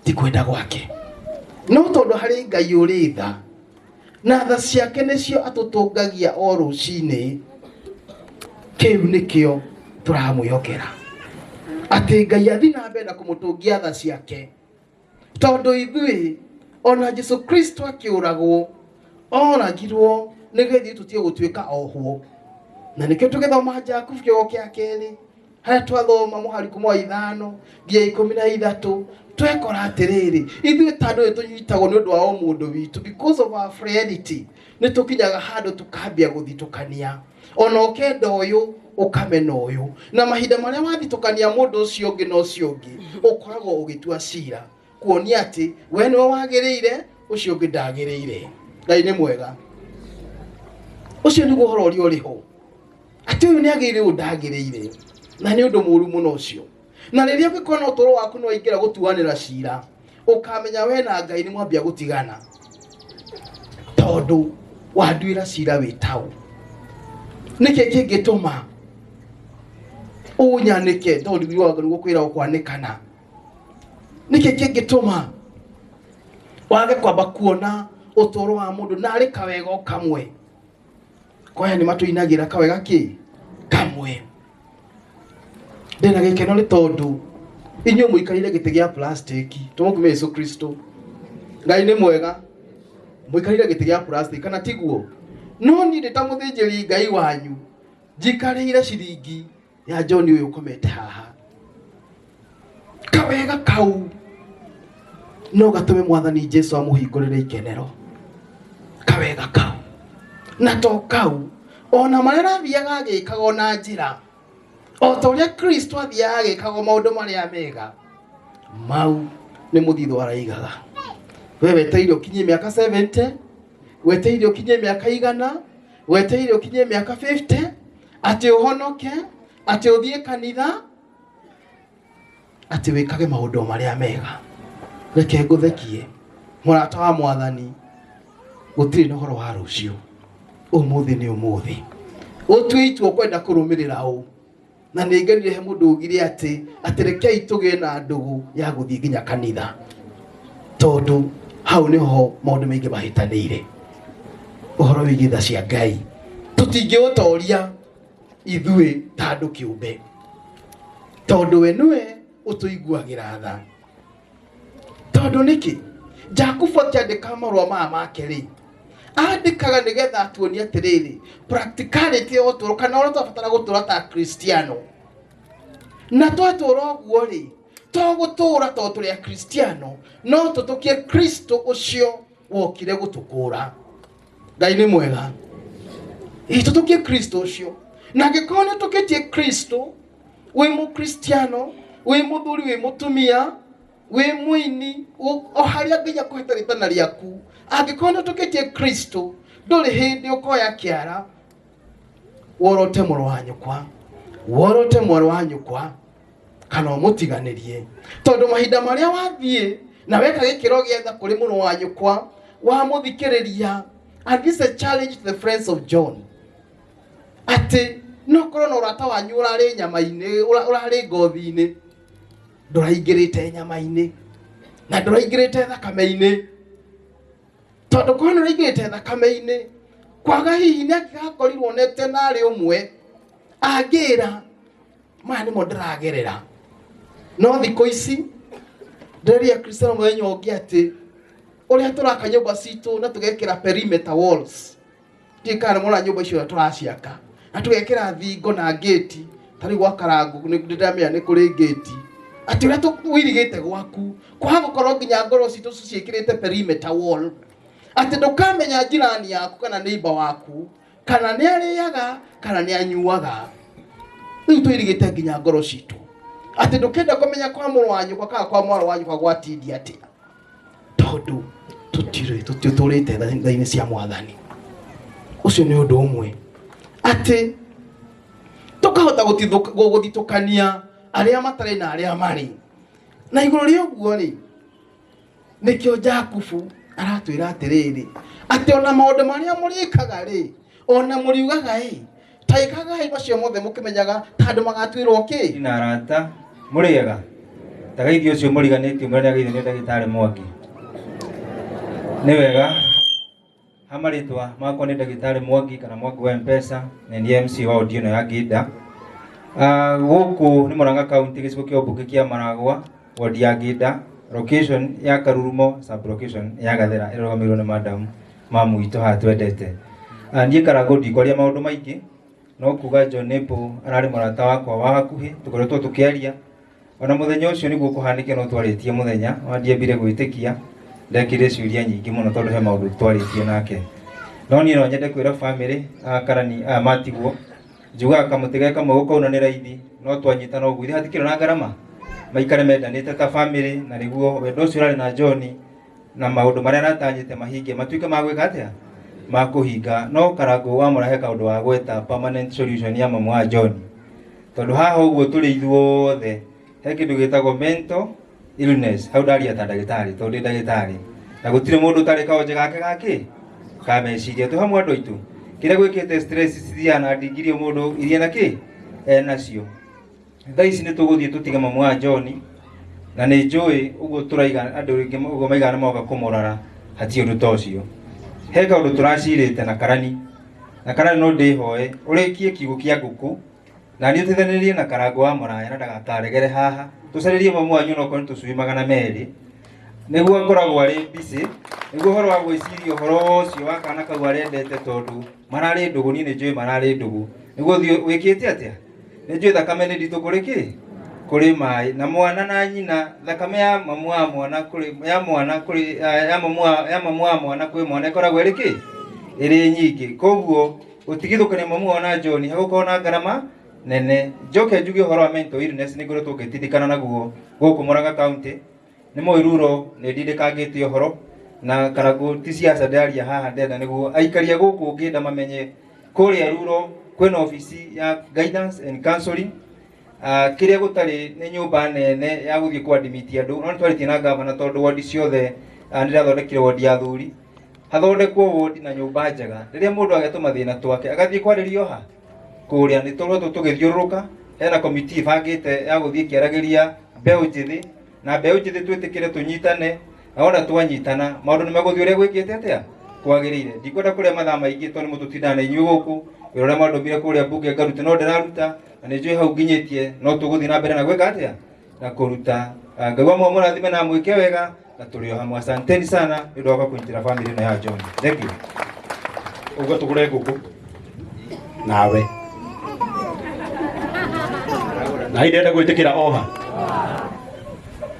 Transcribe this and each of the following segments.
ti kwenda gwake no tondu hari Ngai uri tha na tha ciake nicio atutungagia o rucini kiu nikio turamwiyokera ati Ngai athi na mbere na kumutungia tha ciake tondu ithui ona Jesu Kristo akiuragwo oragirwo nigethi tutie gutuika ohwo na nikio tugithoma Jakubu kiugo kia keri haria twathoma muhariku mwa 5 ngia 13 twekora atiriri ithui tandu tunyitagwo ni undu wa o mundu witu because of our frailty ni tukinyaga handu tukambia guthitukania ona ukenda uyu ukamena uyu na mahinda maria wathitukania mundu ucio ungi no ucio ungi ukoragwo ugitua cira kuonia ati we niwe wagiriire ucio ungi ndagiriire. Ngai ni mwega ucio ni guhoro uri uriho ati uyu ni agiriire undagiriire na ni undu muru muno ucio na riria ukikona utoro waku no ingira gutuanira cira ukamenya we na Ngai ni mwambia gutigana tondu wanduira cira witau niki kingituma unyanike tondu biwaga gukwira ukwanikana niki kingituma wage kwamba kuona utoro wa mundu na ari kawego kamwe kwaya ni matuinagira kawega ki kamwe ndena gikeno ni tondu inyu muikarire gite gia plastic tumukume Yesu Kristo. Ngai ni mwega muikarire gite gia plastic kana tiguo no ni ndita muthinjiri Ngai wanyu jikarire ciringi ya John uyu ukomete haha kawega kau no gatume mwathani Jesu amuhingurire ikenero kawega kau na to kau ona marera thiaga agikaga ona njira o ta uria Kristo athiaga agikaga maundu maria mega mau ni muthitho araigaga we weteire ukinye miaka 70 weteire ukinye miaka 100 weteire ukinye miaka 50 ati uhonoke ati uthie kanitha ati wikage maundu maria mega reke nguthekie murata wa mwathani gutiri na horo wa rucio umuthi ni umuthi utwitwo kwenda kurumirira u na ningenire he mundu ugire ati rekei tugie na ndugu ya guthii nginya kanitha tondu hau niho maundu maingi mahitanire uhoro wigi tha cia Ngai tutingiutoria ithui tandu kiumbe tondu we niwe utuiguagira tha tondu niki Jakubu akiandika marua maya make ri andikaga nigetha atuonie atiriri practicality ya uturo kana ora twabatara gutura ta Kristiano na twatura guo ri to gutura to turi a Kristiano no tutukie Kristo ucio wokire gutukura. Ngai ni mwega tutukie Kristo ucio na gikona tuketie Kristo we mu Kristiano we muthuri we mutumia we muini o haria nginya kuhitaritana riaku angikona tuketie Kristo nduri hindi ukoya kiara worote muru wa nyukwa kana mutiganirie tondu mahinda maria wathie na weka gikiro gietha kuri muru wa nyukwa wa muthikiriria. And this is a challenge to the friends of John ati no korona urata wanyu urari nyama-ini urari ngothi-ini nduraingirite nyama-ini na nduraingirite thakame-ini tondu korona uraingirite thakame-ini kwaga hihi ni akigakorirwo nete nari umwe angira maya nimo ndiragerera no thiko ici ndireria Kristiano mwenye ongi ati uria turaka nyumba citu na tugekira perimeter walls tikana mona nyumba icio turaciaka na tugekira thingo na gate tari gwa karangu ni ndamenya ni kuri gate ati uria tuwirigite gwaku kwa gukorwo nginya ngoro citu ciikirite perimeter wall ati ndukamenya jirani yaku kana neighbor waku kana ni ariaga kana ni anyuaga riu twirigite nginya ngoro citu ati ndukenda kumenya kwa muru wanyu kwa mwana wanyu kwa gwatindi atia tondu tuturite thaini cia mwathani ucio ni undu umwe ati tukahota guthitukania aria matari na aria mari na iguru ria uguo ri nikio Jakubu aratwira atiriri ati ona maundu maria murikaga ri ona muriugaga taikaga macio mothe mukimenyaga tandu magatwirwo ki ina arata muriega tagaithio cio muriganitio mwana agaithio ni ndagitari Mwangi ni wega hamaritwa makwa ni ndagitari Mwangi kana Mwangi wa Mpesa na ni MC wa audio na ya Gida guku ni Murang'a County gicigo kia Mbuki kia Maragwa ward ya Gida location ya Karurumo sub location ya Gathera irogamirwo ni madam mamu ito hatwendete nie karago ndikoria maundu maingi no kuga John Nepo arari murata wakwa wa hakuhi tukoretwo tukiaria ona muthenya ucio niguo kuhanike no twaritie muthenya wandiambire gwitikia ndekire ciuria nyingi muno tondu he maundu twaritie nake no nie no nyende kwira family karani matigwo njuga kamutege kamwe gukauna ni raithi no twanyitana uguo ithi hatikiro na garama maikare mendanite ta family na niguo wendo ucio urari na John na maundu maria aratanyite mahinge matuike magwika atia makuhinga no karago wa murahe kaundu wa gweta permanent solution ya mamu wa John tondu haha uguo turi ithuothe he kindu gitagwo mental illness hau ndaria ta ndagitari tondu ndagitari na gutire mundu tari kaonje gake kameciria tu hamwe andu aitu kire gwikite stress ciana ndingirio mundu iria na ki nacio thaa ici ni tuguthie tutige mamu wa John na ni njui uguo turaiga andu ringi uguo maigana moka kumurara hatie undu tocio he kaundu turacirite na karani no ndihoe urikie kiugo kia nguku na ni utithanirie na Karago wa Muraya na ndagakaregere haha tucaririe mamu wanyu no koni tucui 200 niguo ngoragwo ari busy niguo horo wa gwiciria horo ucio wa kana kau arendete tondu marari ndugu ni njui marari ndugu niguo wikite atia ni njui thakame ni nditu kuri mai na mwana na nyina thakame ya mamu wa mwana kuri ya mwana kuri ya mamu wa mwana kwi mwana ikoragwo iri nyingi koguo utigithukania mamu wa John hagukorwo na ngarama nene njoke njuge horo wa mental illness ni ngoretwo ngitindikana naguo guku Murang'a County ni moiruro ni ndindikangite horo na Karago ti ciaca ndaria haha ndenda niguo aikaria guku ngenda mamenye kuria ruro kwena ofisi ya guidance and counseling kiria gutari ni nyumba nene ya guthie kwadimiti andu no twaritie na gavana tondu ward ciothe ndirathondekire ward ya thuri hathondekwo ward na nyumba njega riria mundu agetuma thina twake agathie kwaririo ha kuria ni torwo tugithiururuka hena committee bangite ya guthie kiaragiria mbeu njithi na mbeu njithi twitikire tunyitane na ona twanyitana maundu ni meguthie uria gwikite atia kwagirire ndikwenda kuria mathaa maingi tondu mututindana na inyuĩ guku wira maundu mbire kuria bunge ngaruta no ndiraruta na ni njui hau nginyitie no tuguthie na mbere na gwika atia na kuruta ngagwa mwa murathime na mwike wega na turio hamwe asanteni sana ndio waka kunyitira family na ya John thank you ugo tugure nguku nawe na ndenda gwitikira oha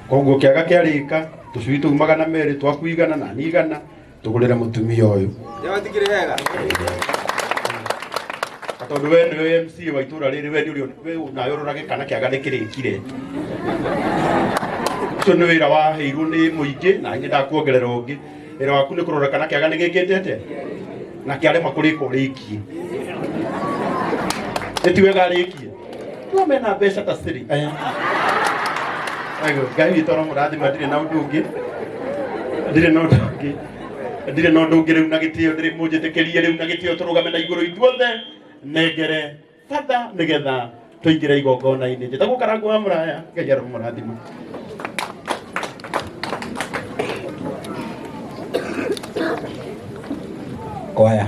koguo kiaga kiarika tucui tu 200 twakuigana na nigana tugurira mutumia uyu yawathikire wega tondu we ni MC wa itura riri we ni unayororage kana kiaga nikirikire ucio ni wira wa heirwo ni muingi na ngenda kuongerera ungi wira waku ni kurora kana kiaga nigikitete na kiarema kurika urikie eti wega rikie no mena mbeca ta ciri ayo Ngai witoro murathima ndire na undu ungi ndire no undu ungi riu na gitio ndire munjitikirie riu na gitio turugame na iguru ithuothe negere fata nigetha tuingire igongona-ini njitagwo Karago wa Muraya Ngai aromurathima kwaya